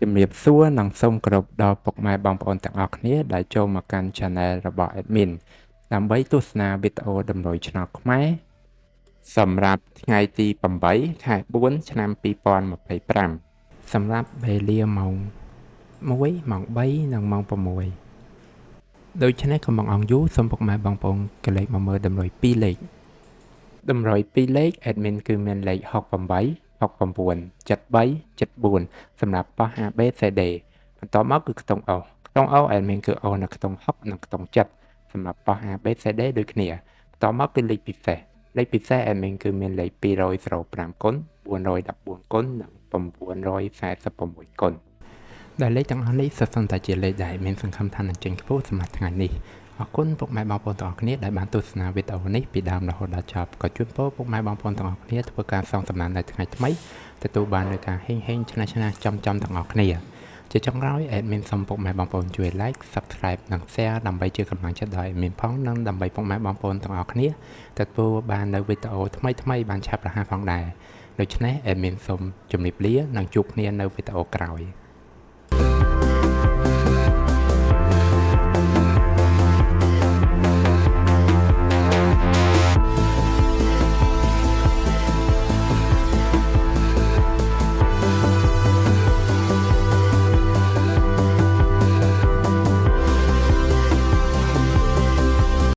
ជំរាបសួរនិងសូមគោរពដល់ពុកម៉ែបងប្អូនទាំងអស់គ្នាដែលចូលមកកាន់ Channel របស់ Admin ដើម្បីទស្សនាវីដេអូតម្រុយឆ្នោតខ្មែរសម្រាប់ថ្ងៃទី8ខែ4ឆ្នាំ2025សម្រាប់វេលាម៉ោង1ម៉ោង3និងម៉ោង6ដូច្នេះកុំបង្អង់យូរសូមពុកម៉ែបងប្អូនកលេចមកមើលតម្រុយ2លេខតម្រុយ2លេខ Admin គឺមានលេខ68 69 73 74សម្រាប់ប៉ោះ ABCD បន្ទាប់មកគឺខ្ទង់ O ខ្ទង់ O Admin គឺ O នៅខ្ទង់60និងខ្ទង់7សម្រាប់ប៉ោះ ABCD ដូចគ្នាបន្ទាប់មកគឺលេខពិសេសAdmin គឺមានលេខ205គុណ414គុណនិង946គុណដែលលេខទាំងអស់នេះសុទ្ធសឹងតែជាលេខដែលមានសង្ឃឹមថានឹងចេញខ្ពស់សម្រាប់ថ្ងៃនេះអរគុណពុកម៉ែបងប្អូនទាំងអស់គ្នាដែលបានទស្សនាវីដេអូនេះពីដើមរហូតដល់ចប់ក៏ជូនពរពុកម៉ែបងប្អូនទាំងអស់គ្នាធ្វើការសងសំណាននៅថ្ងៃថ្មីទទួលបាននូវការហេងឆ្នះចំទាំងអស់គ្នាជាចុងក្រោយ Admin សូមពុកម៉ែបងប្អូនជួយ Like Subscribe និង Share ដើម្បីជាកម្លាំងចិត្តដល់ Admin ផងនិងដើម្បីពុកម៉ែបងប្អូនទាំងអស់គ្នាទទួលបាននូវវីដេអូថ្មីបានឆាប់រហ័សផងដែរដូច្នេះ Admin សូមជម្រាបលានិងជួបគ្នានៅវីដេអូក្រោយ